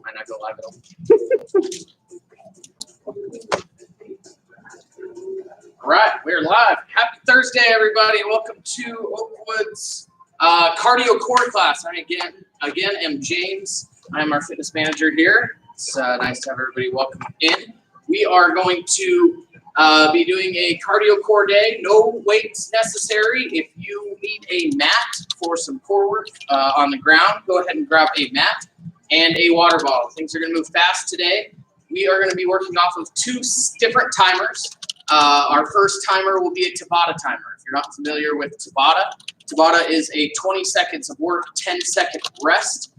Might not go live at all. All right, we're live. Happy Thursday, everybody. Welcome to Oakwood's cardio core class. I again am James. I'm our fitness manager here. It's nice to have everybody welcome in. We are going to be doing a cardio core day. No weights necessary. If you need a mat for some core work on the ground, go ahead and grab a mat and a water bottle. Things are going to move fast today. We are going to be working off of two different timers. Our first timer will be a Tabata timer. If you're not familiar with Tabata, Tabata is a 20 seconds of work, 10-second rest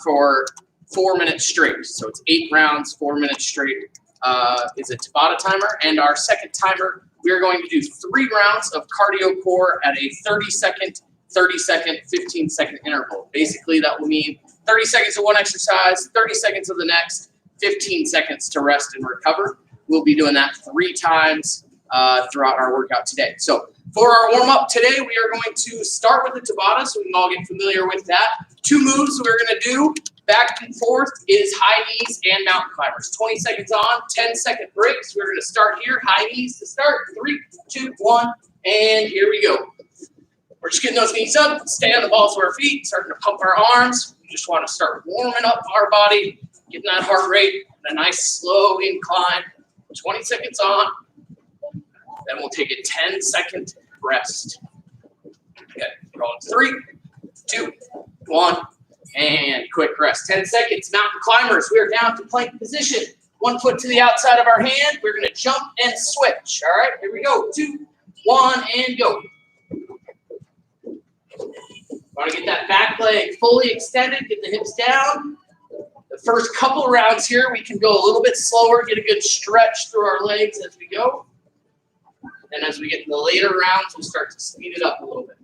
for 4 minutes straight. So it's 8 rounds, 4 minutes straight is a Tabata timer. And our second timer, we are going to do 3 rounds of cardio core at a 30-second, 30-second, 15-second interval. Basically, that will mean 30 seconds of one exercise, 30 seconds of the next, 15 seconds to rest and recover. We'll be doing that 3 times throughout our workout today. So for our warm-up today, we are going to start with the Tabata so we can all get familiar with that. 2 moves we're going to do back and forth is high knees and mountain climbers. 20 seconds on, 10-second breaks. We're going to start here. High knees to start. 3, 2, 1, and here we go. We're just getting those knees up, stay on the balls of our feet, starting to pump our arms. We just want to start warming up our body, getting that heart rate, a nice slow incline. 20 seconds on, then we'll take a 10-second rest. Okay, rolling 3, 2, 1, and quick rest. 10 seconds. Mountain climbers, we are down to plank position. 1 foot to the outside of our hand. We're going to jump and switch. All right, here we go. 2, 1, and go. Want to get that back leg fully extended, get the hips down. The first couple rounds here, we can go a little bit slower, get a good stretch through our legs as we go. And as we get in the later rounds, we'll start to speed it up a little bit.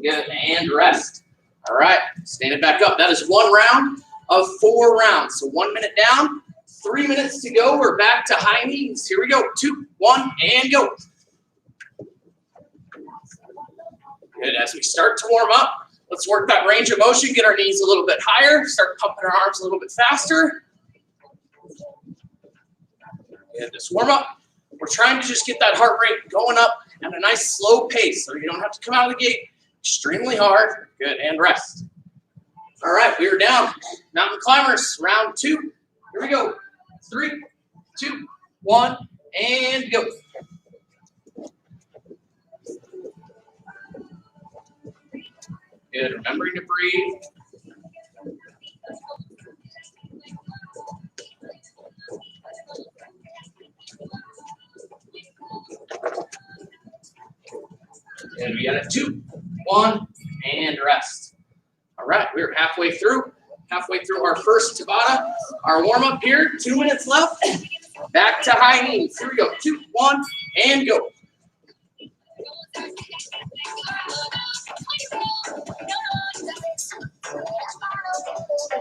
Good, and rest. All right, stand it back up. That is 1 round of 4 rounds. So 1 minute down, 3 minutes to go. We're back to high knees. Here we go. 2, 1, and go. Good, as we start to warm up, let's work that range of motion, get our knees a little bit higher, start pumping our arms a little bit faster. And just warm up. We're trying to just get that heart rate going up at a nice slow pace so you don't have to come out of the gate extremely hard. Good, and rest. All right, we are down. Mountain climbers, round 2. Here we go. 3, 2, 1, and go. Good, remembering to breathe. And we got a 2, 1, and rest. All right, we're halfway through our first Tabata. Our warm-up here, 2 minutes left. Back to high knees. Here we go. 2, 1, and go.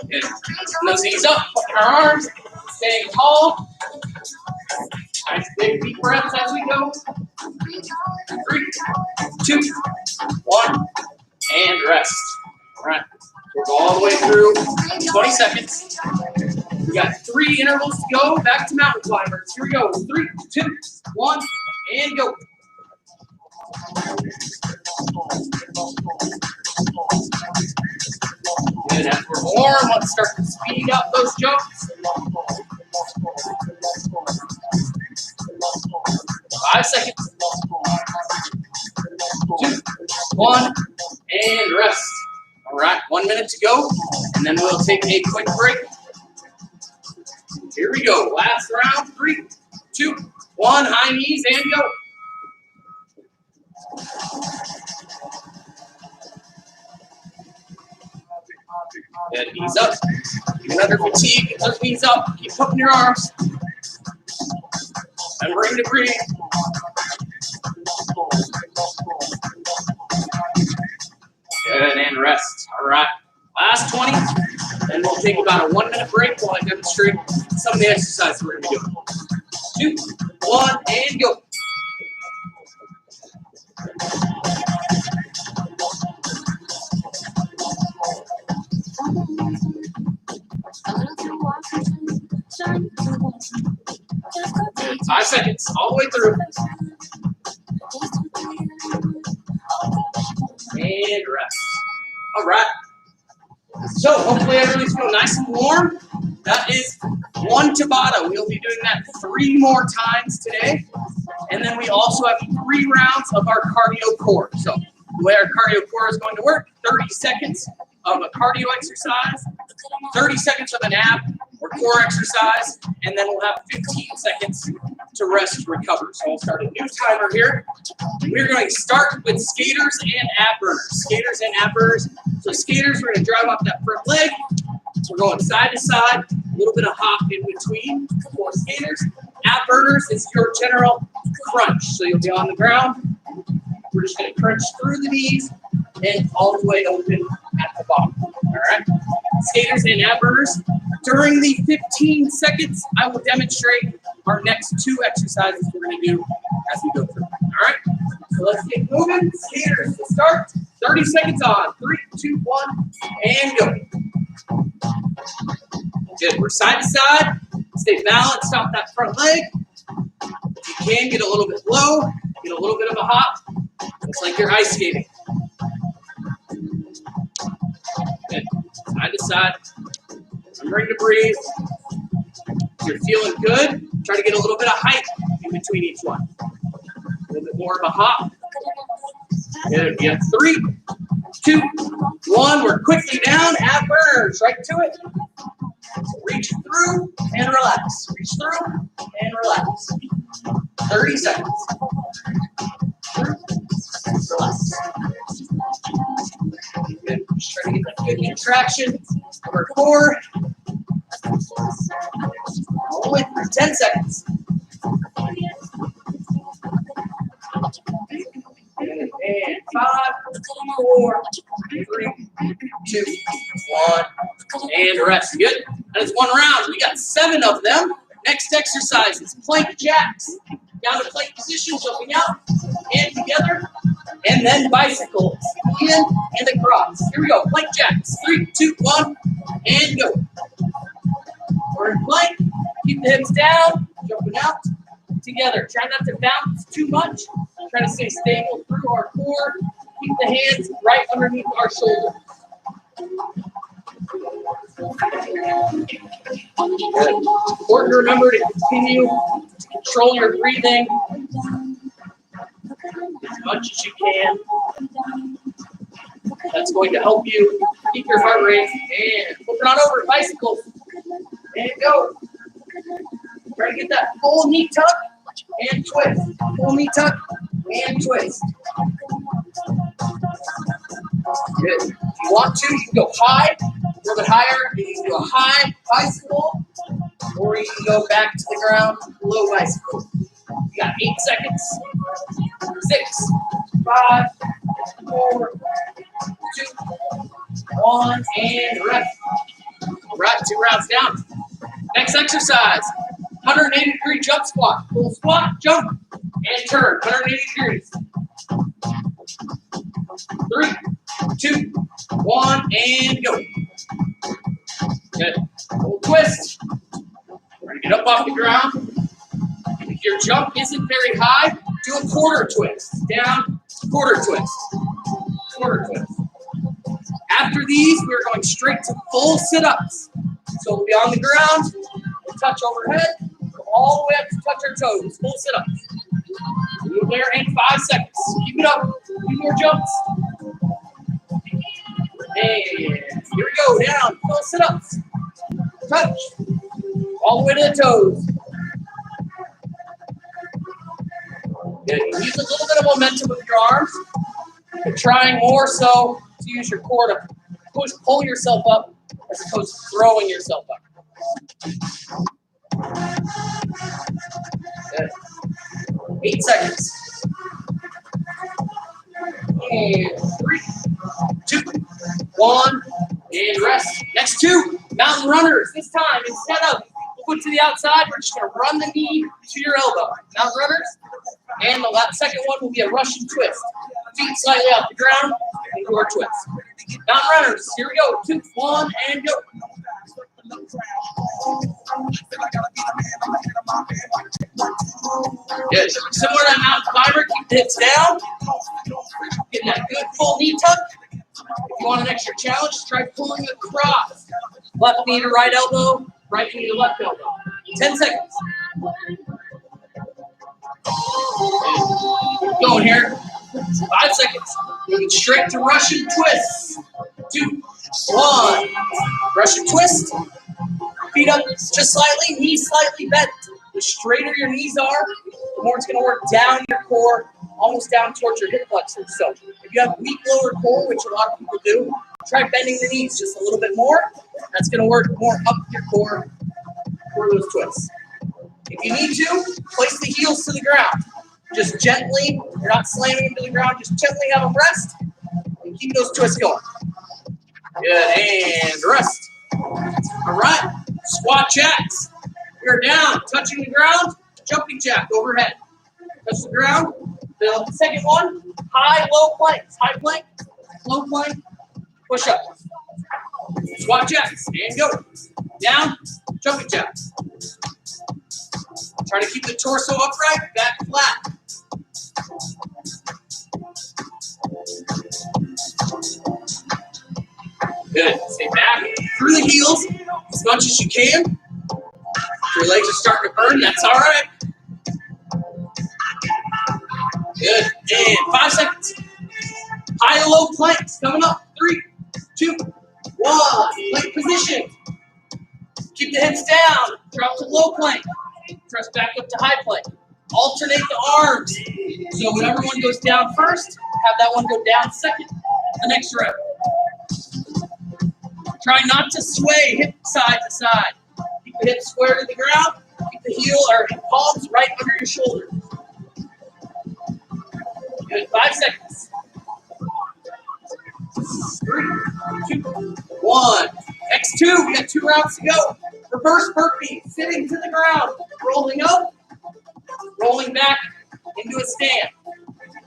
Good. Those knees up, putting our arms, staying tall. Nice big deep breaths as we go. 3, 2, 1, and rest. All right, we'll go all the way through 20 seconds. We got 3 intervals to go. Back to mountain climbers. Here we go. 3, 2, 1, and go. Good, as we're warm, let's start to speed up those jumps. 5 seconds. 2, 1, and rest. All right, 1 minute to go, and then we'll take a quick break. Here we go. Last round. 3, 2, 1. High knees and go. Good, knees up. Another fatigue. Get those knees up. Keep pumping your arms. Remembering to breathe. Good, and rest. All right. Last 20. Then we'll take about a 1 minute break while I demonstrate some of the exercises we're going to be doing. 2, 1, and go. 5 seconds, all the way through. And rest. All right. So hopefully everybody's feeling nice and warm. That is 1 Tabata. We'll be doing that 3 more times today. And then we also have 3 rounds of our cardio core. So the way our cardio core is going to work, 30 seconds of a cardio exercise, 30 seconds of an ab or core exercise, and then we'll have 15 seconds to rest and recover. So I'll start a new timer here. We're going to start with skaters and ab burners. Skaters and ab burners. So skaters, we're going to drive off that front leg. We're going side to side, a little bit of hop in between for skaters. Ab burners is your general crunch. So you'll be on the ground. We're just going to crunch through the knees and all the way open at the bottom. All right. Skaters and ab burners. During the 15 seconds, I will demonstrate our next 2 exercises we're going to do as we go through. All right. So let's get moving. Skaters to start. 30 seconds on. 3, 2, 1, and go. Good. We're side to side. Stay balanced off that front leg. If you can, get a little bit low. Get a little bit of a hop. Looks like you're ice skating. Good. Side to side. Remembering to breathe. If you're feeling good, try to get a little bit of height in between each one. A little bit more of a hop. Good. You have 3, 2, 1. We're quickly down. Ab burners. Right to it. So reach through and relax. Reach through and relax. 30 seconds. Relax. Good. Just try to get that good contraction of our core. All the way through 10 seconds. And 5, 4, 3, 2, 1, and rest. Good. That is 1 round. We got 7 of them. Next exercise is plank jacks. Down to plank position, jumping out and together, and then bicycles in and across. Here we go. Plank jacks. 3, 2, 1, and go. We're in plank. Keep the hips down, jumping out together. Try not to bounce too much. Try to stay stable through our core. Keep the hands right underneath our shoulders. Good. Important to remember to continue to control your breathing as much as you can. That's going to help you keep your heart rate. And flip it on over, bicycles. And go. Try to get that full knee tuck and twist. Full knee tuck and twist. Good. If you want to, you can go high, a little bit higher. You can do a high bicycle, or you can go back to the ground, low bicycle. You got 8 seconds. 6, 5, 4, 2, 1, and rest. All right, 2 rounds down. Next exercise, 180-degree jump squat. Full squat, jump, and turn, 180 degrees. 3, 2, 1, and go. Good. Full twist. We're going to get up off the ground. If your jump isn't very high, do a quarter twist. Down, quarter twist. Quarter twist. After these, we're going straight to full sit-ups. So we'll be on the ground, we'll touch overhead, go all the way up to touch our toes. Full sit-ups. Move there in 5 seconds. Keep it up. 2 more jumps. And here we go. Down. Full sit-ups. Touch. All the way to the toes. Good. Use a little bit of momentum with your arms. You're trying more so to use your core to pull yourself up as opposed to throwing yourself up. Good. 8 seconds. And 3, 2, 1, and rest. Next 2, mountain runners. This time, instead of foot to the outside, we're just going to run the knee to your elbow. Mountain runners. And the second one will be a Russian twist. Feet slightly off the ground and do our twist. Mountain runners. Here we go. 2, 1, and go. Good. Similar to mountain climber, keep the hips down. Getting that good full knee tuck. If you want an extra challenge, try pulling across. Left knee to right elbow, right knee to left elbow. 10 seconds. Going here. 5 seconds. Moving straight to Russian twist. 2, 1. Russian twist. Feet up just slightly, knees slightly bent. The straighter your knees are, the more it's going to work down your core, almost down towards your hip flexors. So if you have weak lower core, which a lot of people do, try bending the knees just a little bit more. That's going to work more up your core for those twists. If you need to, place the heels to the ground. Just gently, you're not slamming them to the ground, just gently have them rest and keep those twists going. Good, and rest. All right, squat jacks. We're down, touching the ground, jumping jack overhead. Touch the ground. The second one, high, low planks. High plank, low plank, push up. Squat jacks, and go. Down, jumping jacks. Try to keep the torso upright, back flat. Good. Stay back through the heels as much as you can. If your legs are starting to burn, that's all right. Good. And 5 seconds. High and low planks coming up. 3, 2, 1. Plank position. Keep the hips down. Drop to low plank. Press back up to high plank. Alternate the arms. So whatever one goes down first, have that one go down second. The next rep. Try not to sway hip side to side. Keep the hips square to the ground. Keep the heel or palms right under your shoulder. Good. 5 seconds. 3, 2, 1. X2. We got 2 rounds to go. Reverse burpee. Sitting to the ground. Rolling up. Rolling back into a stand.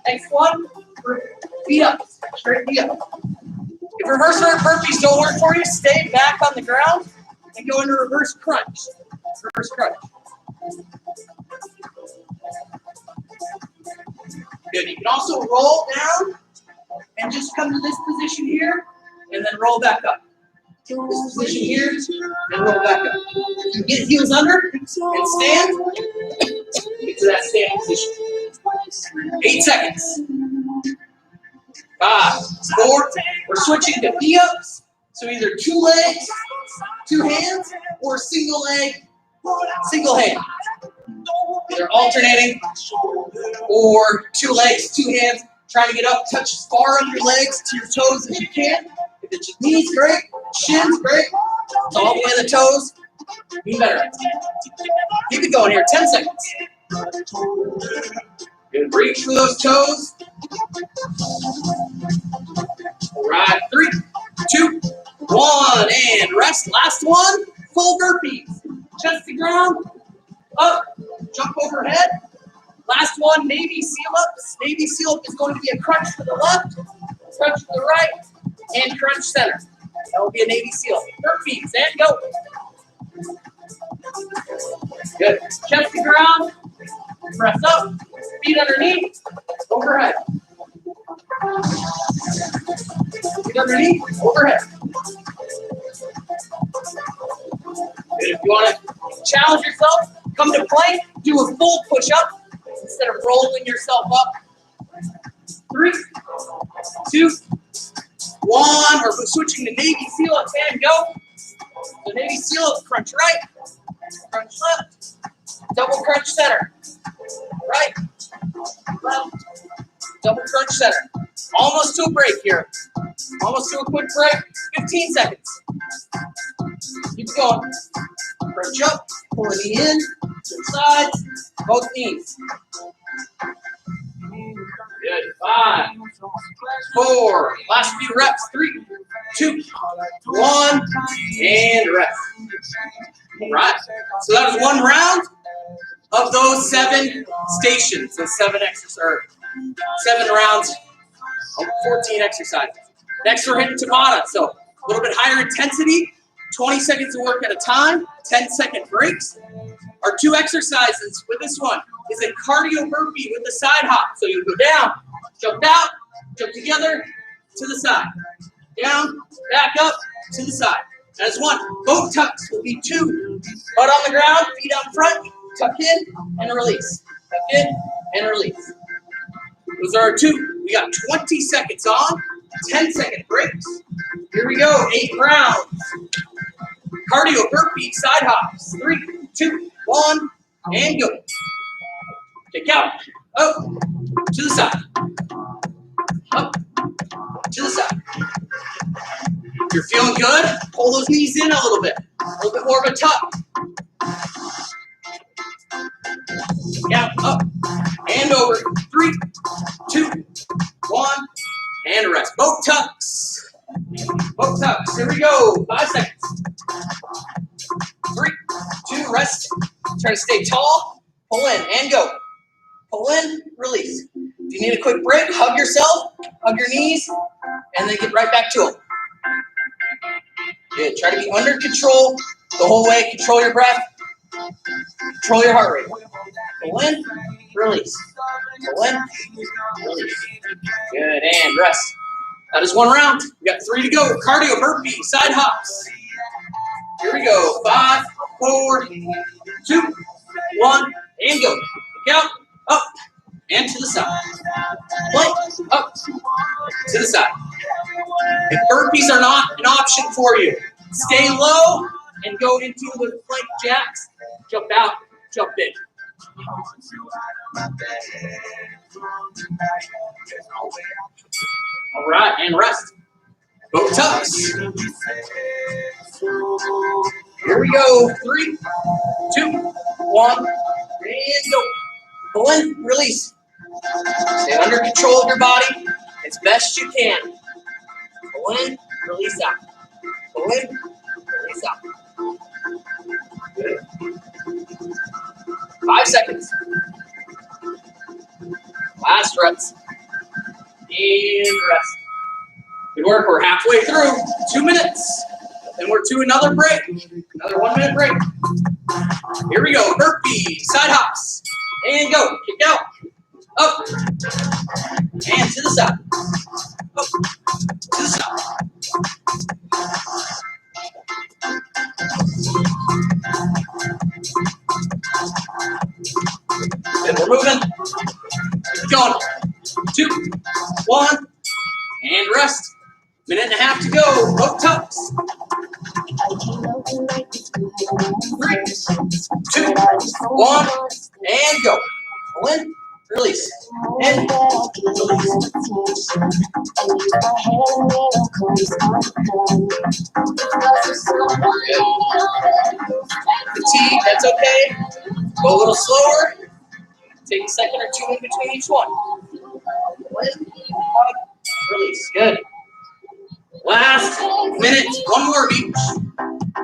Next one. Feet up. Straight feet up. If reverse burpees don't work for you, stay back on the ground and go into reverse crunch. Reverse crunch. Good. You can also roll down and just come to this position here and then roll back up. This position here and roll back up. You get heels under and stand. Get to that stand position. 8 seconds. 5, 4. We're switching to V-ups. So either 2 legs, 2 hands, or single leg, single hand. Either alternating or 2 legs, 2 hands. Trying to get up, touch as far under your legs to your toes as you can. If it's your knees, great. Shins, great. It's all the way to the toes. Even better. Keep it going here. 10 seconds. Good. Reach for those toes. All right. 3, 2, 1. And rest. Last one. Full burpees. Chest to ground. Up. Jump overhead. Last one. Navy seal ups. Navy seal up is going to be a crunch to the left, crunch to the right, and crunch center. That will be a Navy seal. Burpees. And go. Good. Chest to ground. Press up. Feet underneath. Overhead. Feet underneath. Overhead. Good. If you want to challenge yourself, come to plank. Do a full push-up instead of rolling yourself up. 3, 2, 1. We're switching to Navy seal ups and go. So Navy seal ups, crunch right, crunch left, double crunch center. Right, left, double crunch center. Almost to a break here. Almost to a quick break. 15 seconds. Keep going. Crunch up, pull the knee in, to the sides, both knees. Good. 5, 4. Last few reps. 3, 2, 1, and rest. All right. So that was 1 round of those 7 stations, those 7 exercises, or 7 rounds of 14 exercises. Next, we're hitting Tabata. So a little bit higher intensity, 20 seconds of work at a time, 10-second breaks. Our 2 exercises with this one is a cardio burpee with a side hop. So you go down, jump out, jump together, to the side. Down, back up, to the side. That's 1. Boat tucks will be 2. Butt on the ground, feet out front, tuck in and release. Tuck in and release. Those are our 2. We got 20 seconds on, 10-second breaks. Here we go, 8 rounds. Cardio burpee, side hops. 3, 2, 1, and go. Kick out, up, to the side. Up, to the side. If you're feeling good, pull those knees in a little bit more of a tuck. Yeah, up and over. 3, 2, 1, and rest. Boat tucks. Boat tucks. Here we go. 5 seconds. 3, 2, rest. Try to stay tall. Pull in and go. Pull in, release. If you need a quick break, hug yourself, hug your knees, and then get right back to them. Good. Try to be under control the whole way. Control your breath. Control your heart rate. Pull in, release. Pull in, release. Good, and rest. That is 1 round. We got 3 to go. Cardio burpee, side hops. Here we go. 5, 4, 2, 1, and go. Look out, up, and to the side. Plank, up, to the side. If burpees are not an option for you, stay low and go into the plank jacks. Jump out, jump in. All right, and rest. Boat tucks. Here we go. 3, 2, 1, and go. Pull in, release. Stay under control of your body as best you can. Pull in, release out. Pull in, release out. Good. 5 seconds. Last reps. And rest. Good work. We're halfway through. 2 minutes. Then we're to another break. Another 1-minute break. Here we go. Burpee, side hops. And go. Kick out. Up. And to the side. Up. To the side. Then we're moving. Keep going. 2, 1, and rest. 1.5 minutes to go. Boat tucks. 3, 2, 1, and go. Pull in, release, and release. Fatigue, that's okay. Go a little slower. Take a second or 2 in between each one. Pull in, release. Good. Last minute, 1 more of each.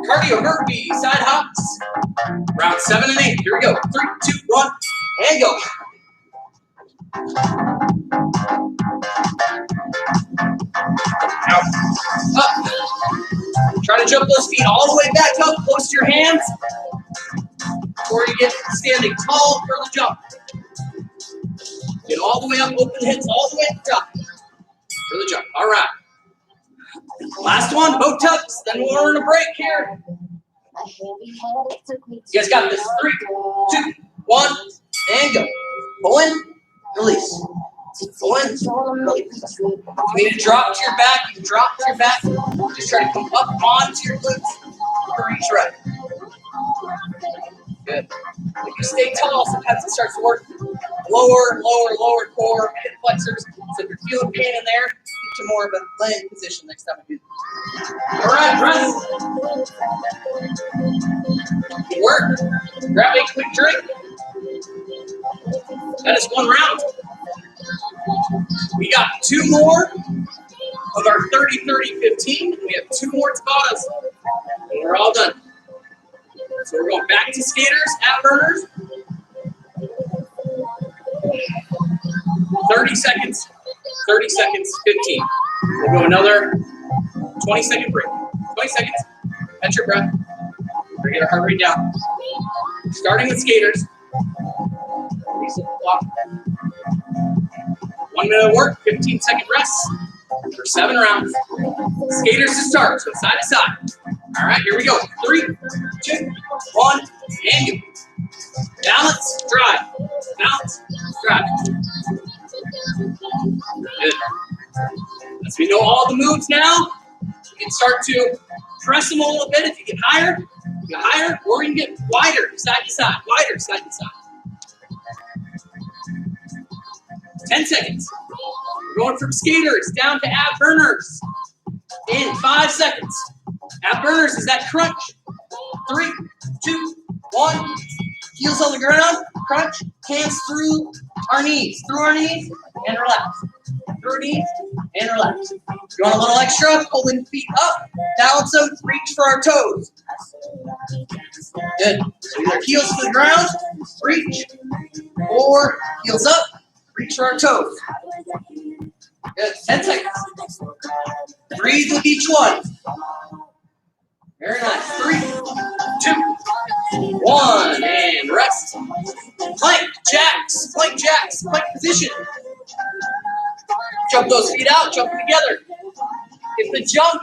Cardio burpee, side hops. Round 7 and 8. Here we go. 3, 2, 1, and go. Out. Up. Try to jump those feet all the way back up, close to your hands. Before you get standing tall for the jump. Get all the way up, open hips all the way up top for the jump. All right. Last one, boat tucks. Then we'll earn a break here. You guys got this. 3, 2, 1, and go. Pull in, release. Pull in, release. If you need to drop to your back, you can drop to your back. Just try to come up onto your glutes for each rep. Good. If you stay tall, sometimes it starts to work lower core, hip flexors. So if you're feeling pain in there, get to more of a laying position next time we do this. All right, rest. Good work. Grab a quick drink. That is 1 round. We got 2 more of our 30-30-15. We have 2 more Tabatas, and we're all done. So we're going back to skaters, ab burners. 30 seconds, 30 seconds, 15. We'll go another 20-second break. 20 seconds, Catch your breath. Bring your heart rate down. Starting with skaters. Reset the clock. 1 minute of work, 15-second rest for 7 rounds. Skaters to start, so side to side. All right, here we go. 3, 2, 1, and go. Balance, drive. Balance, drive. Good. As we know all the moves now, you can start to press them a little bit. If you get higher, or you can get wider, side to side, wider, side to side. 10 seconds. We're going from skaters down to ab burners. In 5 seconds. Ab burners is that crunch. 3, 2, 1. Heels on the ground. Crunch. Hands through our knees. Through our knees and relax. Through our knees and relax. If you want a little extra, pulling feet up. Balance out. Reach for our toes. Good. So either heels to the ground, reach, or heels up, reach for our toes. Good. 10 seconds. Breathe with each one. Very nice. 3, 2, 1, and rest. Plank jacks. Plank jacks. Plank position. Jump those feet out. Jump them together. If the jump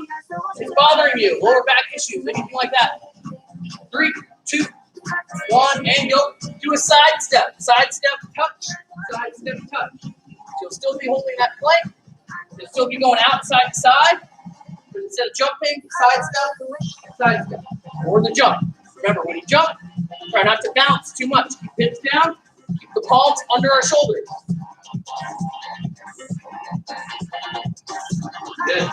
is bothering you, lower back issues, anything like that. 3, 2, 1, and go. Do a side step. Side step, touch. Side step, touch. You'll still be holding that plank. You'll still be going outside to side. But instead of jumping, side step, or the jump. Remember, when you jump, try not to bounce too much. Keep hips down. Keep the palms under our shoulders. Good.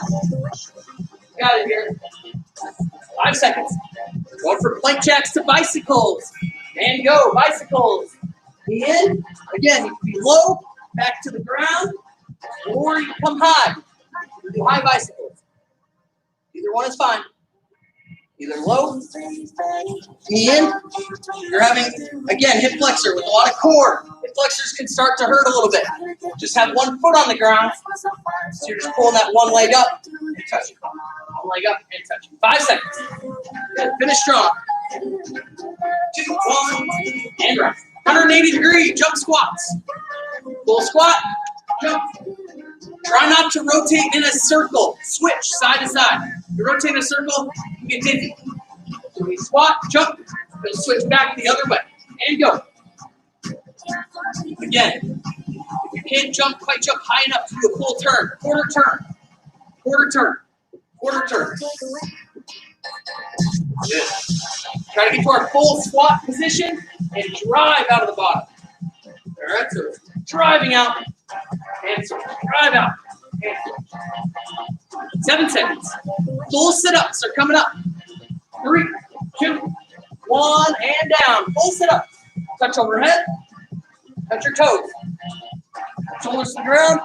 Got it here. 5 seconds. Going from plank jacks to bicycles. And go, bicycles. In. Again, you can be low, back to the ground, or you can come high. You can do high bicycles. Either one is fine. Either low, knee in. You're having, again, hip flexor with a lot of core. Hip flexors can start to hurt a little bit. Just have one foot on the ground. So you're just pulling that one leg up and touching. One leg up and touching. 5 seconds. Good. Finish strong. 2, 1, and rest. 180-degree jump squats. Full squat, jump. Try not to rotate in a circle. Switch side to side. If you rotate in a circle, you get dizzy. So we squat, jump, then switch back the other way. And go. Again, if you can't jump, quite jump high enough to do a full turn. Quarter turn. Quarter turn. Quarter turn. Good. Try to get to our full squat position and drive out of the bottom. All right, so driving out and switch. Drive out and switch. 7 seconds. Full sit-ups are coming up. 3, 2, 1, and down. Full sit-ups. Touch overhead. Touch your toes. Shoulders to the ground.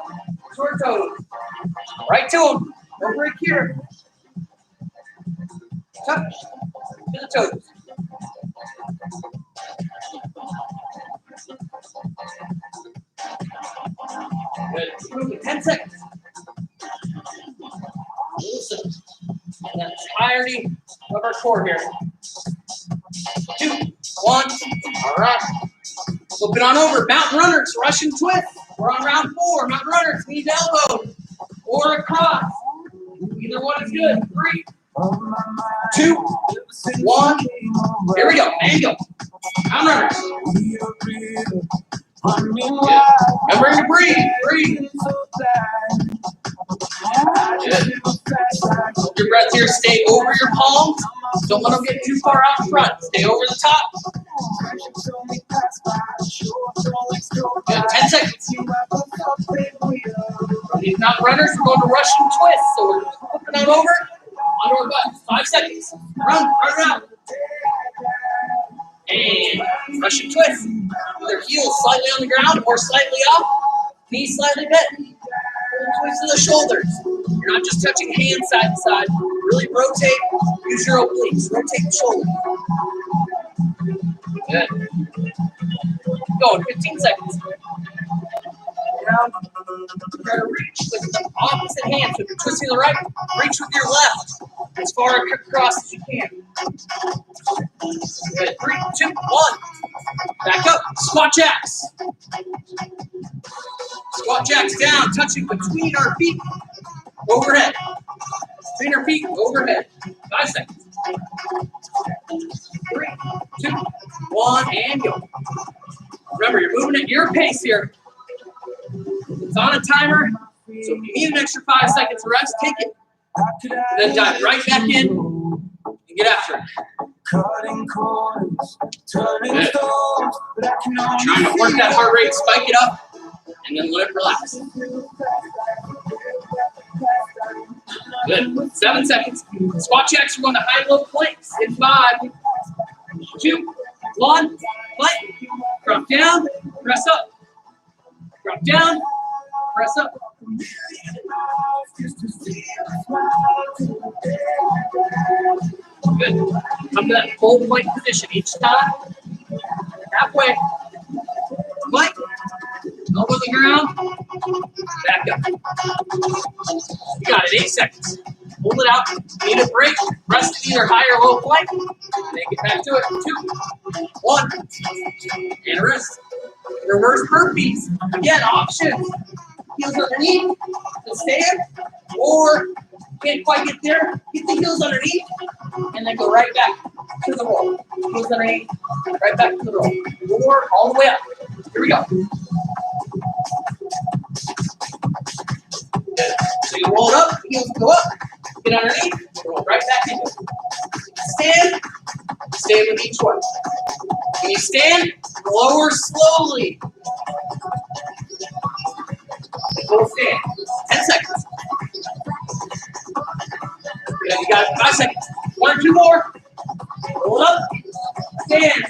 Short toes. Right to them. No break here. Touch to the toes. Good. 10 seconds. Listen. And that's entirety of our core here. 2, 1. All right. Flip it on over. Mountain runners, Russian twist. We're on round 4. Mountain runners, knees elbows, or across. Either one is good. 3, 2, 1. Here we go. And go. Mountain runners. Good. Remember to breathe. Breathe. Good. Hold your breath here. Stay over your palms. Don't let them get too far out front. Stay over the top. Good. 10 seconds. These mountain runners, we're going to Russian twist. So we're flipping that over onto our butt. 5 seconds. Run around. And Russian twist. Either heels slightly on the ground or slightly up. Knees slightly bent. Twist of the shoulders. You're not just touching hands side to side. Really rotate. Use your obliques. Rotate the shoulder. Good. Keep going. 15 seconds. Down. Try to reach with the opposite hand. So if you're twisting the right, reach with your left. as far across as you can. Good. 3, 2, 1. Back up. Squat jacks. Squat jacks down, touching between our feet. Overhead. Between our feet, overhead. 5 seconds. 3, 2, 1, and go. Remember, you're moving at your pace here. It's on a timer, so if you need an extra 5 seconds of rest, take it. And then dive right back in and get after it. Good. Trying to work that heart rate, spike it up, and then let it relax. Good. 7 seconds. Squat jacks, we're going to high-low planks in 5, 2, 1, plank. Drop down, press up. Drop down, press up. Good. Come to that full plank position each time. Halfway. Plank. Elbow to the ground. Back up. You got it. 8 seconds. Hold it out. Need a break. Rest either high or low plank. Then get back to it. 2, 1. And rest. Reverse burpees. Again, options. Heels underneath. To stand. Or can't quite get there. Get the heels underneath. And then go right back to the roll. Heels underneath. Right back to the roll. Or all the way up. Here we go. Good. So you roll it up. Heels go up. Get underneath. Roll right back into it. Stand. Stay with each one. When you stand, lower slowly. Full stand. 10 seconds. Good. You got 5 seconds. 1 or 2 more. Roll up. Stand.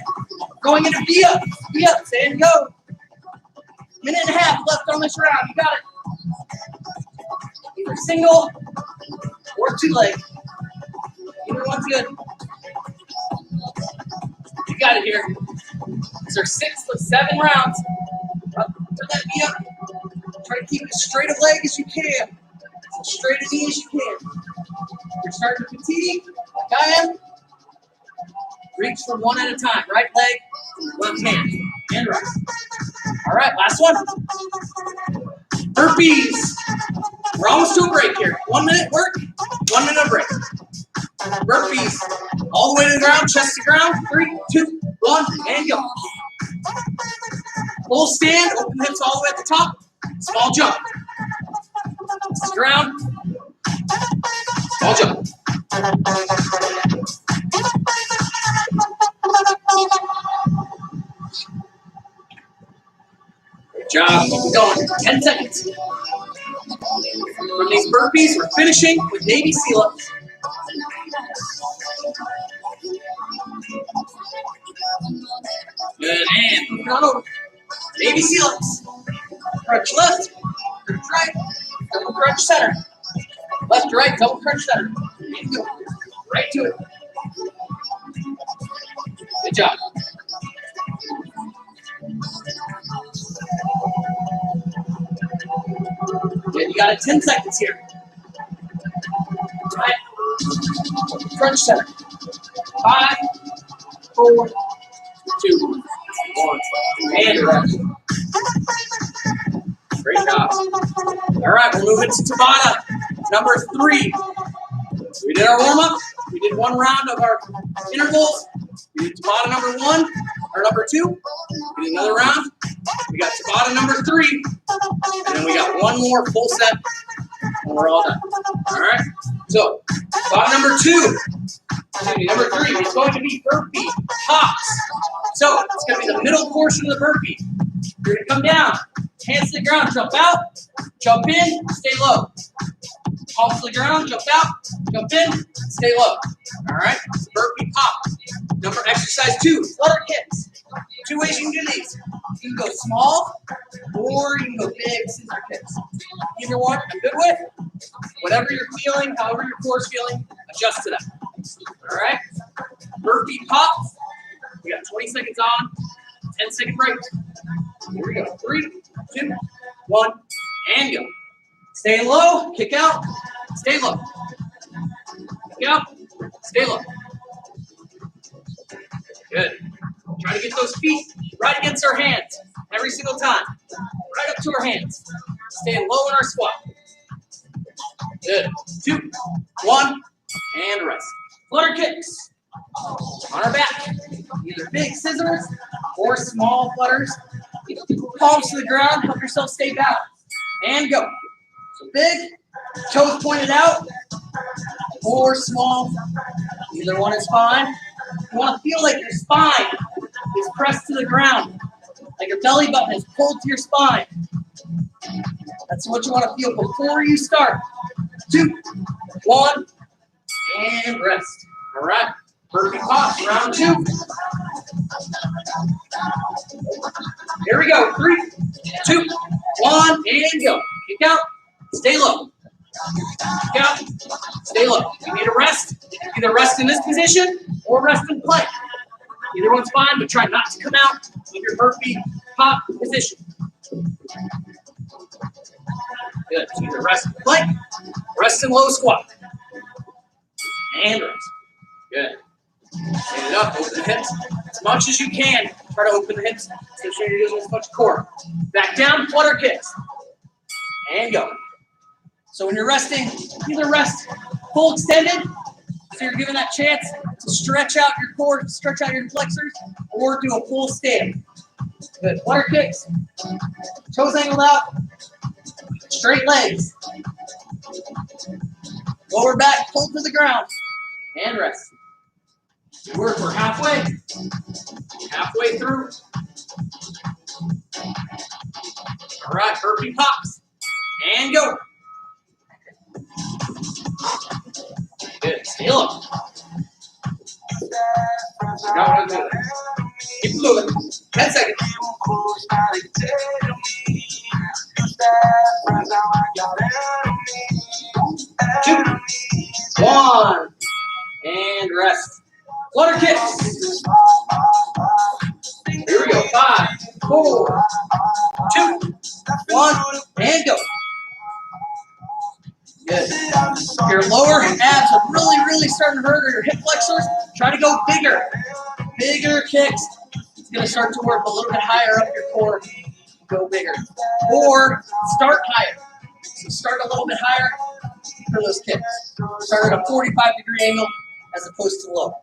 Going into V up. V up. Stand. Go. Minute and a half left on this round. You got it. Either single or 2 leg. Either one's good. You got it here. These are 6 of 7 rounds. Up to that knee up. Try to keep as straight a leg as you can. As straight a knee as you can. You're starting to fatigue, like I am. Reach for 1 at a time. Right leg, left hand, and rest. All right, last one. Burpees. We're almost to a break here. 1 minute work, 1 minute break. Burpees. All the way to the ground, chest to ground. 3, 2, 1, and go. Full stand, open hips all the way at the top. Small jump. This is ground. Small jump. Good job. Keep going. 10 seconds. From these burpees, we're finishing with Navy seal-ups. Good, and moving on over. Navy seal-ups. Crunch left, crunch right, double crunch center. Left to right, double crunch center. Right to it. Good job. Good, you got it. 10 seconds here. Right. Crunch center. 5, 4, 2, 1. And rest. Great job. All right, we're moving to Tabata. Number 3. We did our warm-up. We did 1 round of our intervals. We did Tabata number 1, or number 2. We did another round. We got Tabata number 3. And then we got 1 more full set, and we're all done. All right? So, Tabata number 2. Number 3 is going to be Burpee Pops. So, it's going to be the middle portion of the burpee. You're going to come down, hands to the ground, jump out, jump in, stay low. Palms to the ground, jump out, jump in, stay low. All right? Burpee Pop. Number exercise 2, Flutter Kicks. 2 ways you can do these. You can go small, or you can go big scissor kicks. Either one you're good with. Whatever you're feeling, however your core is feeling, adjust to that. All right? Burpee Pops. We got 20 seconds on, 10-second break. Here we go. 3, 2, 1, and go. Stay low, kick out, stay low. Kick out. Stay low. Good. Try to get those feet right against our hands every single time. Right up to our hands. Staying low in our squat. Good. 2, 1, and rest. Flutter kicks. On our back. Either big scissors or small flutters. Palms to the ground. Help yourself stay balanced. And go. So big, toes pointed out, or small. Either one is fine. You want to feel like your spine is pressed to the ground, like your belly button is pulled to your spine. That's what you want to feel before you start. 2, 1, and rest. All right, Burpee Pops, round 2. Here we go. 3, 2, 1, and go. Kick out, stay low. Kick out, stay low. You need to rest. Either rest in this position or rest in plank. Either one's fine, but try not to come out of your burpee pop position. Good. So either rest in plank, rest in low squat. And rest. Good. Stand it up, open the hips as much as you can. Try to open the hips. Make sure you're doing as much core. Back down, flutter kicks. And go. So when you're resting, either rest full extended, so you're given that chance to stretch out your core, stretch out your flexors, or do a full stand. Good. Flutter kicks. Toes angled out. Straight legs. Lower back pulled to the ground. And rest. We're halfway. Halfway through. All right, burpee pops. And go. Good. Stay low. Keep moving. 10 seconds. 2, 1, and rest. Flutter kicks. Here we go. 5, 4, 2, 1, and go. Good. If your lower abs are really starting to hurt, or your hip flexors, try to go bigger. Bigger kicks. It's going to start to work a little bit higher up your core. Go bigger. Or start higher. So start a little bit higher for those kicks. Start at a 45-degree angle as opposed to low.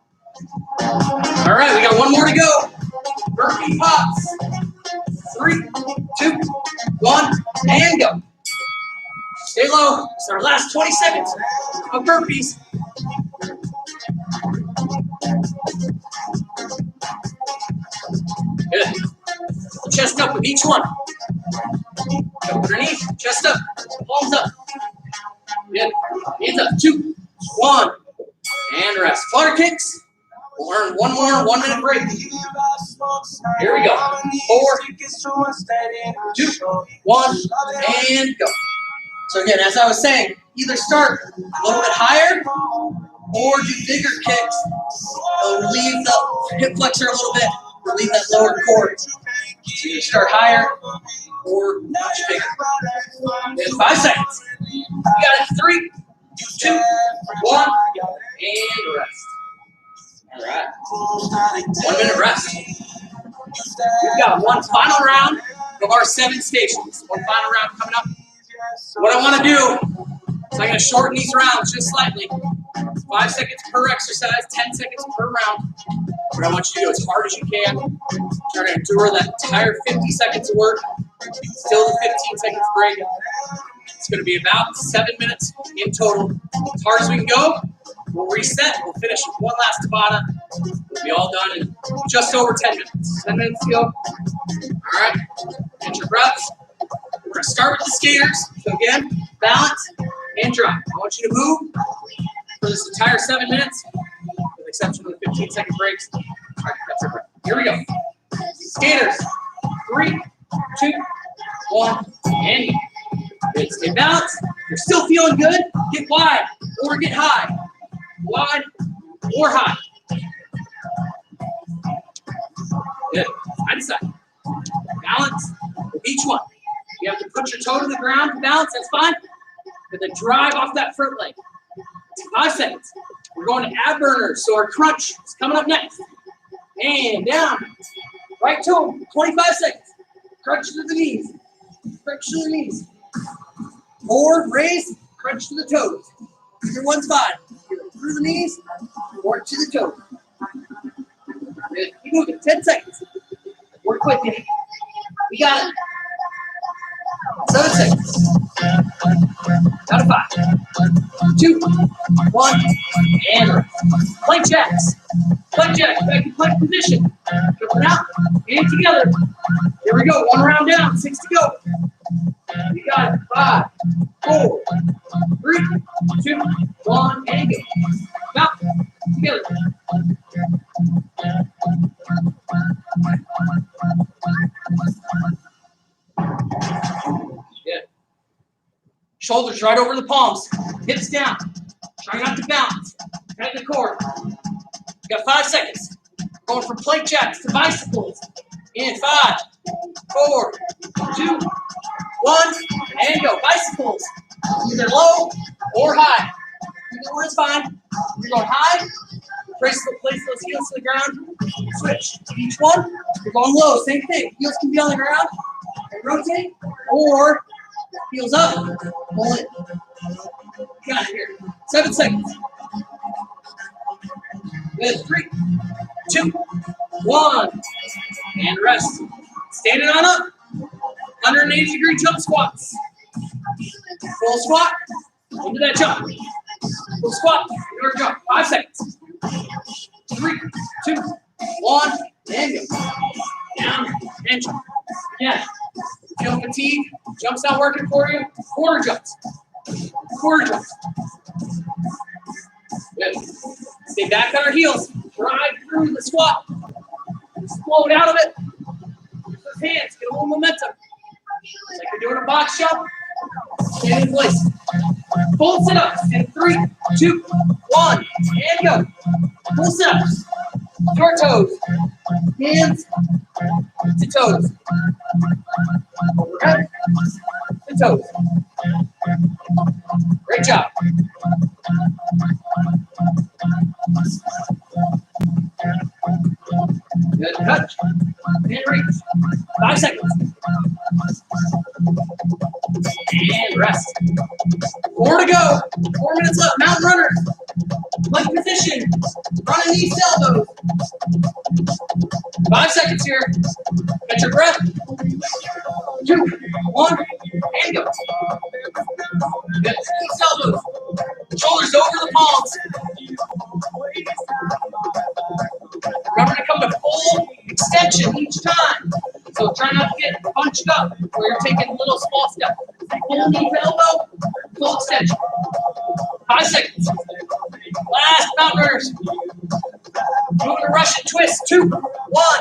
All right, we got one more to go. Burpee pops. 3, 2, 1, and go. Stay low. It's our last 20 seconds of burpees. Good. Chest up with each one. Go underneath, chest up, palms up. Good. Hands up. 2, 1, and rest. Flutter kicks. We'll earn one more 1-minute break. Here we go. 4, 2, 1, and go. So again, as I was saying, either start a little bit higher or do bigger kicks. It'll relieve the hip flexor a little bit, relieve that lower core. So you start higher or much bigger. In 5 seconds. You got it. 3, 2, 1, and rest. All right. 1 minute rest. We've got one final round of our 7 stations. One final round coming up. What I want to do is I'm going to shorten these rounds just slightly. 5 seconds per exercise, 10 seconds per round. What I want you to do as hard as you can. Try to endure that entire 50 seconds of work. Still the 15 seconds break. It's going to be about 7 minutes in total. As hard as we can go. We'll reset. We'll finish with one last Tabata. We'll be all done in just over 10 minutes. 10 minutes to go. All right. Get your breaths. We're going to start with the skaters. So again, balance and drop. I want you to move for this entire 7 minutes, with the exception of the 15-second breaks. All right, that's your breath. Here we go. Skaters. 3, 2, 1, and good. Stay balanced. If you're still feeling good, get wide or get high. Wide or high. Good. Side to side. Balance with each one. You have to put your toe to the ground to balance. That's fine. But then drive off that front leg. 5 seconds. We're going to ab burners, so our crunch is coming up next. And down, right to them, 25 seconds. Crunch to the knees, crunch to the knees. Forward, raise, crunch to the toes. Either one's fine. Either through the knees or to the toes. Good. Keep moving, 10 seconds. Work quick, Nick. We got it. 7 seconds. Out of 5. 2, 1, and rest. Plank jacks. Plank jacks, back in plank position. Jumping out, and together. Here we go, 1 round down, 6 to go. You got it. 5, 4, 3, 2, 1, and go. Out, together. Good. Shoulders right over the palms. Hips down. Try not to bounce. Head the core. You got 5 seconds. Going from plank jacks to bicycles. In 5, 4, 2, 1, and go. Bicycles. Either low or high. Either one is fine. You're going high. Place those heels to the ground. Switch. Each one. You're going low. Same thing. Heels can be on the ground. And rotate. Or heels up. Pull it. Got it here. 7 seconds. Good. 3, 2, 1. And rest. Standing on up. 180-degree jump squats. Full squat. Into that jump. Full squat. Your jump. 5 seconds. 3, 2, 1, and go. Down and jump. Yeah. Feel fatigue. Jumps not working for you. Quarter jumps. Quarter jumps. Good. Stay back on our heels. Drive through the squat. Float out of it. Use those hands. Get a little momentum. Like you're doing a box jump. Stand in place. Full sit-ups in 3, 2, 1, and go. Full sit-ups. Your toes. Hands to toes. Overhead to toes. Great job. Good touch. And reach. 5 seconds. And rest. 4 to go. 4 minutes left. Mountain runner. Plank position. Running knees to elbows. 5 seconds here. Catch your breath. 2, 1, and go. Good. Knees to elbows. Shoulders over the palms. Remember to come to full extension each time. So try not to get bunched up where you're taking little small steps. Full knee to elbow, full extension. 5 seconds. Last mountainers. Moving to Russian twist. 2, 1.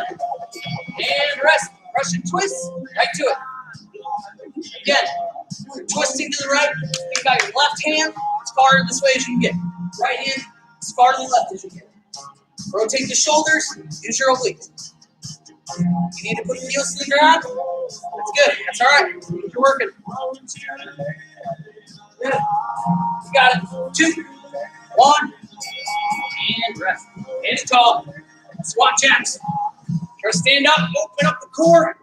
And rest. Russian twist. Right to it. Again, you're twisting to the right. You got your left hand as far this way as you can get. Right hand as far to the left as you can. Rotate the shoulders. Use your obliques. You need to put your heels to the ground. That's good. That's all right. You're working. Good. You got it. 2, 1. And rest. Hands tall. Squat jacks. Try to stand up. Open up the core.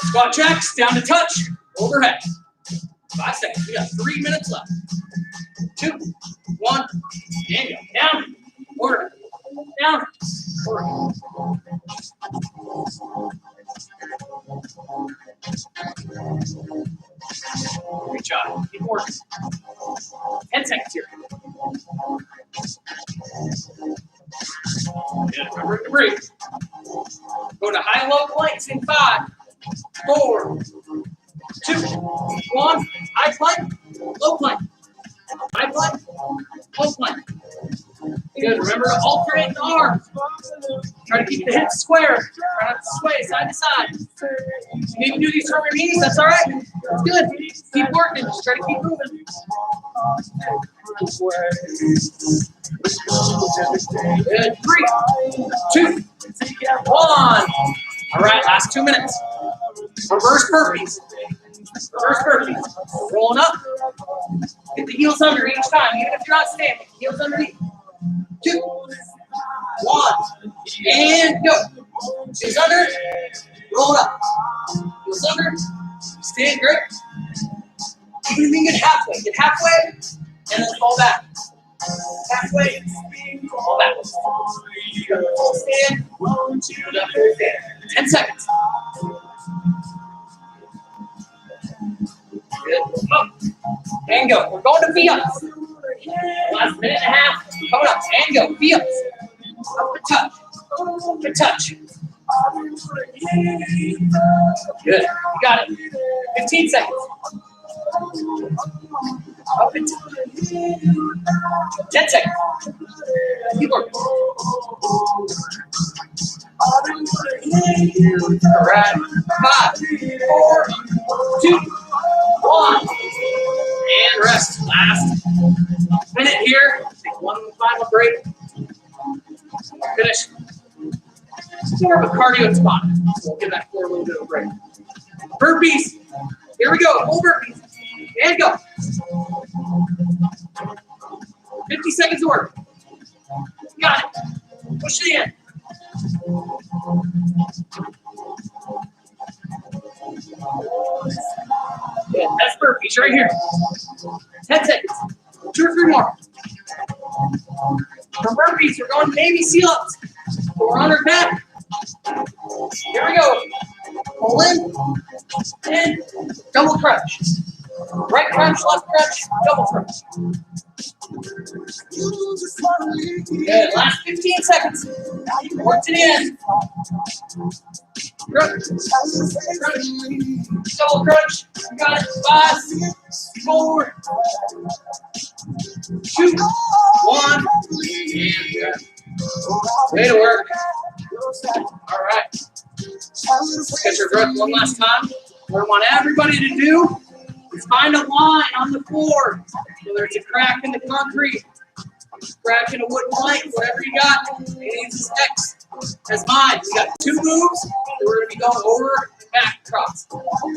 Squat jacks. Down to touch. Overhead. 5 seconds. We got 3 minutes left. 2, 1. And go. Down. Overhead. Down. Overhead. Great job. Keep working. 10 seconds here. Good. Remember to breathe. Go to high-low planks in 5, 4, 2, 1. High plank, low plank. High plank, low plank. Good. Remember to alternate the arms. Try to keep the hips square. Try not to sway side to side. You need to do these from your knees. That's all right. That's good. Keep working. Just try to keep moving. Good. 3, 2, 1. All right. Last 2 minutes. Reverse burpees. Reverse burpees. Rolling up. Get the heels under each time, even if you're not standing. Heels underneath. 2, 1, and go. Heels under. Roll up. Heels under. Stand grip. Even if you can get halfway. Get halfway, and then fall back. Halfway, fall back. Full stand. 10 seconds. Good. Up. And go. We're going to V-ups. Last minute and a half. Coming up. And go. V-ups. Up and touch. Up and touch. Good. You got it. 15 seconds. Up and touch. 10 seconds. Keep working. All right. 5, 4, 2, 1. And rest. Last minute here. Take one final break. Finish. More of a cardio spot. We'll give that floor a little bit of a break. Burpees. Here we go. Full burpees. And go. 50 seconds of work. Got it. Push it in. Yeah, that's burpees right here. 10 seconds. 2 or 3 more. For burpees, we're going baby seal-ups. We're on our back. Here we go. Pull in. And double crunch. Right crunch, left crunch, double crunch. Good. Last 15 seconds. Work to the end. Crunch. Crunch. Double crunch. Got it. 5, 4, 2, 1. And way to work. All right. Let's get your breath one last time. What I want everybody to do is find a line on the floor, whether it's a crack in the concrete, crack in a wood plank, whatever you got. It needs X as mine. We got 2 moves that we're going to be going over and back across.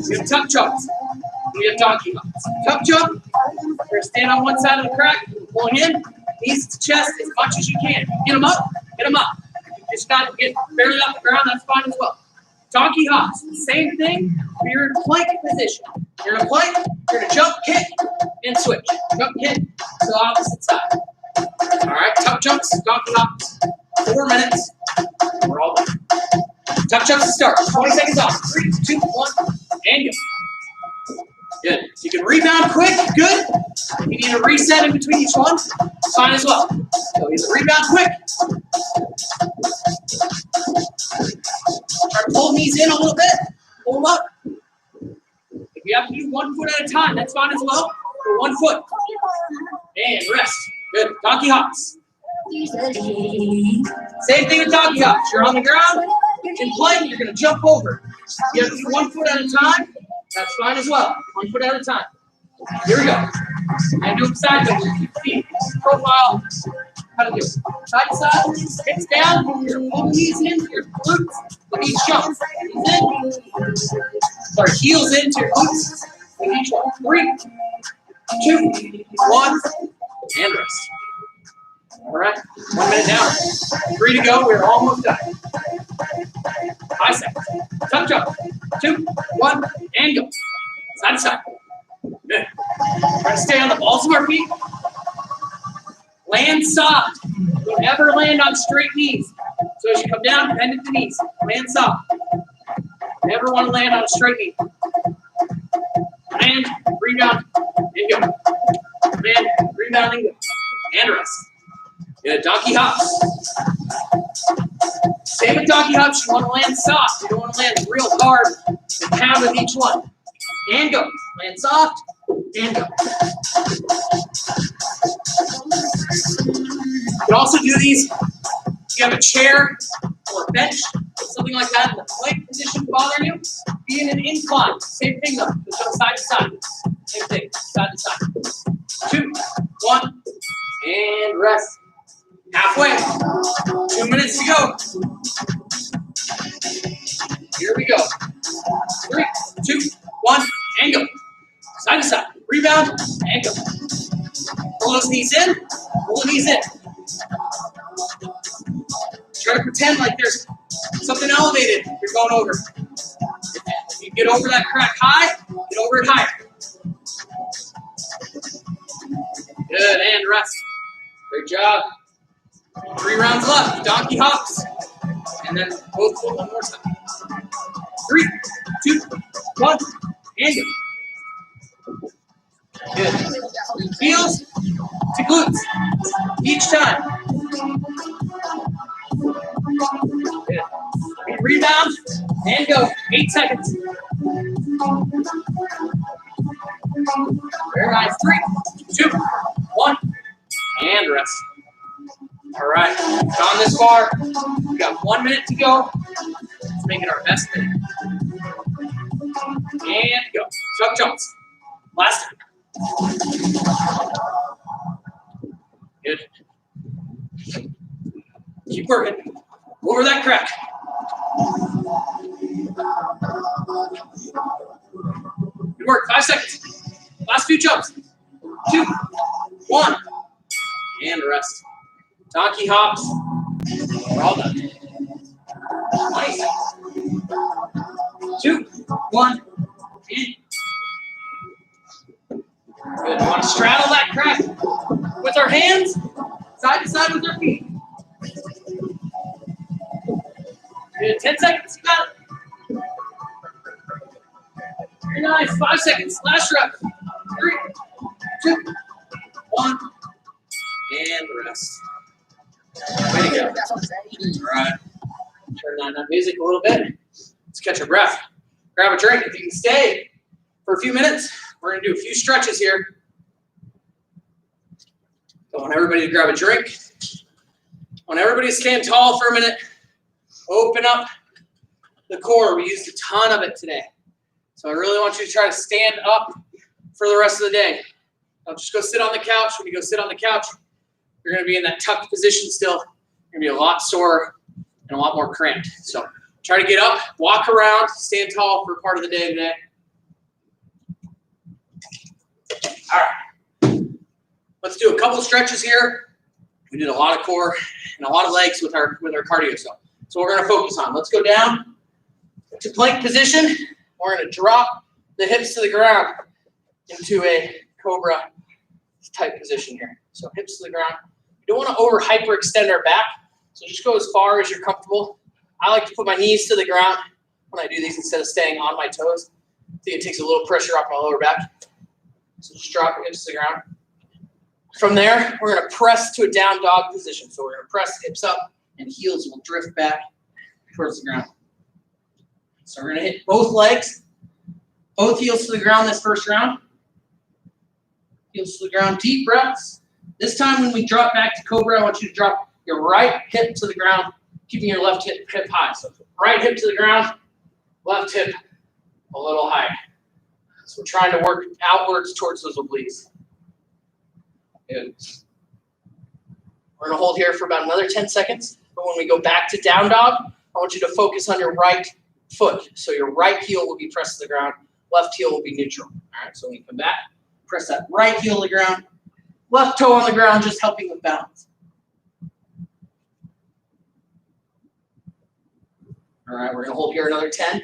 We have tuck jumps. We have donkey hops. Tuck jump, you're going to stand on one side of the crack, pulling in, knees to chest as much as you can. Get them up, get them up. You just got to get barely off the ground, that's fine as well. Donkey hops, same thing, but you're in a plank position. You're in a plank, you're going to jump, kick, and switch. Jump, kick to the opposite side. All right, tuck jumps, donkey hops, 4 minutes, and we're all done. Tuck jumps to start, 20 seconds off. 3, 2, 1, and go. Good. You can rebound quick, good. You need a reset in between each one, fine as well. So either rebound quick. Try to pull knees in a little bit, pull them up. If you have to do 1 foot at a time, that's fine as well. For 1 foot. And rest. Good. Donkey hops. Same thing with donkey hops. You're on the ground, in plank, you're going to jump over. You have to do 1 foot at a time. That's fine as well. 1 foot at a time. Here we go. And do them sideways. Keep feet. Profile. How to do it. Side to side. Hips down. You're pulling knees in to your glutes with each jump. Knees in. Sorry, heels into your glutes with each one. 3, 2, 1, and rest. All right. 1 minute down. 3 to go. We're almost done. 5 seconds. Tuck jump. 2, 1, and go. Side to side. Good. Try to stay on the balls of our feet. Land soft. Don't ever land on straight knees. So as you come down, bend at the knees. Land soft. Never want to land on a straight knee. Land, rebound, and go. Land, rebound, and go. And rest. Good. Donkey hops. Same with donkey hops. You want to land soft. You don't want to land real hard and pound with each one. And go. Land soft. And go. You can also do these if you have a chair or a bench, something like that in the plank position bothering you. Be in an incline. Same thing though. Just go side to side. Same thing. Side to side. 2, 1, and rest. Halfway. 2 minutes to go. Here we go. 3, 2, 1, and go. Side to side. Rebound and go. Pull those knees in. Pull the knees in. Try to pretend like there's something elevated you're going over. If you get over that crack high, get over it higher. Good, and rest. Great job. 3 rounds left. Donkey hops. And then both hold one more time. 3, 2, 1, and go. Good. Heels to glutes each time. Good. And rebound and go. 8 seconds. Very nice. 3, 2, 1, and rest. All right, gone this far. We got 1 minute to go. Let's make it our best minute. And go. Chuck jumps. Last time. Good. Keep working. Over that crack. Good work. 5 seconds. Last few jumps. 2, 1, and rest. Donkey hops. We're all done. Nice. 2, 1, and good. We want to straddle that crack with our hands, side to side with our feet. Good. 10 seconds. You got it. Very nice. 5 seconds. Last rep. 3, 2, 1, and rest. Way to go. All right. Turn down that music a little bit. Let's catch our breath. Grab a drink. If you can stay for a few minutes, we're going to do a few stretches here. I want everybody to grab a drink. I want everybody to stand tall for a minute. Open up the core. We used a ton of it today. So I really want you to try to stand up for the rest of the day. Don't just go sit on the couch. When you go sit on the couch, you're going to be in that tucked position still. You're going to be a lot sore and a lot more cramped. So try to get up, walk around, stand tall for part of the day today. All right. Let's do a couple stretches here. We did a lot of core and a lot of legs with our cardio. So we're going to focus on. Let's go down to plank position. We're going to drop the hips to the ground into a cobra type position here. So hips to the ground. You don't want to over hyperextend our back. So just go as far as you're comfortable. I like to put my knees to the ground when I do these instead of staying on my toes. I think it takes a little pressure off my lower back. So just drop your hips to the ground. From there, we're going to press to a down dog position. So we're going to press hips up and heels will drift back towards the ground. So we're going to hit both legs, both heels to the ground this first round. Heels to the ground, deep breaths. This time when we drop back to cobra, I want you to drop your right hip to the ground, keeping your left hip high. So right hip to the ground, left hip a little higher. So we're trying to work outwards towards those obliques. Good. We're going to hold here for about another 10 seconds. But when we go back to down dog, I want you to focus on your right foot. So your right heel will be pressed to the ground, left heel will be neutral. All right, so when you come back, press that right heel to the ground, left toe on the ground, just helping with balance. All right, we're going to hold here another 10.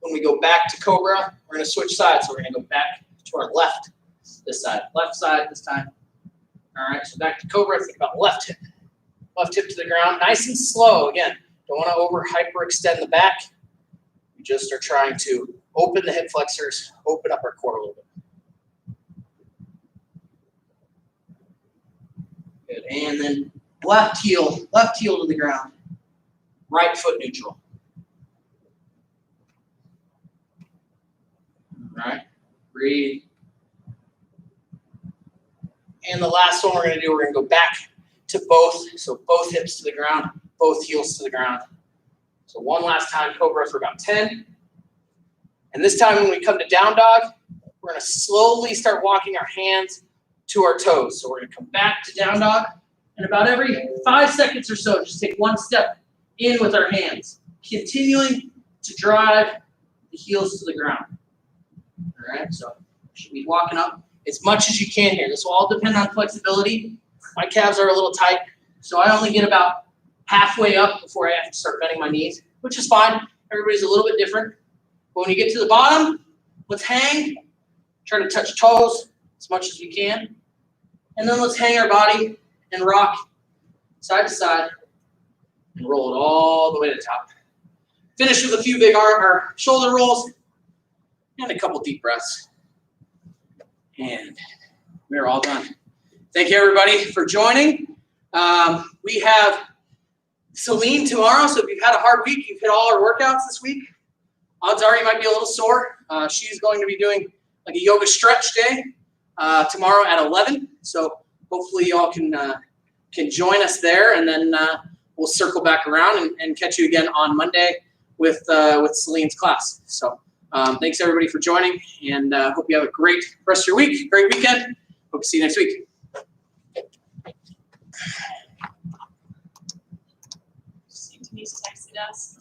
When we go back to cobra, we're going to switch sides. So we're going to go back to our left this side. Left side this time. All right, so back to cobra. Think about left hip. Left hip to the ground. Nice and slow. Again, don't want to over hyperextend the back. We just are trying to open the hip flexors, open up our core a little bit. Good. And then left heel to the ground. Right foot neutral. All right, breathe. And the last one we're going to do, we're going to go back to both. So both hips to the ground, both heels to the ground. So one last time, cobra for about 10. And this time when we come to down dog, we're going to slowly start walking our hands to our toes. So we're going to come back to down dog. And about every 5 seconds or so, just take one step in with our hands, continuing to drive the heels to the ground. right? So you should be walking up as much as you can here. This will all depend on flexibility. My calves are a little tight, so I only get about halfway up before I have to start bending my knees, which is fine. Everybody's a little bit different. But when you get to the bottom, let's hang. Try to touch toes as much as we can. And then let's hang our body and rock side to side and roll it all the way to the top. Finish with a few big arm or shoulder rolls and a couple deep breaths. And we're all done. Thank you, everybody, for joining. We have Celine tomorrow, so if you've had a hard week, you've hit all our workouts this week, odds are you might be a little sore. She's going to be doing like a yoga stretch day tomorrow at 11. So hopefully y'all can join us there, and then we'll circle back around and catch you again on Monday with Celine's class. So thanks everybody for joining, and hope you have a great rest of your week, great weekend. Hope to see you next week. Denise texted us.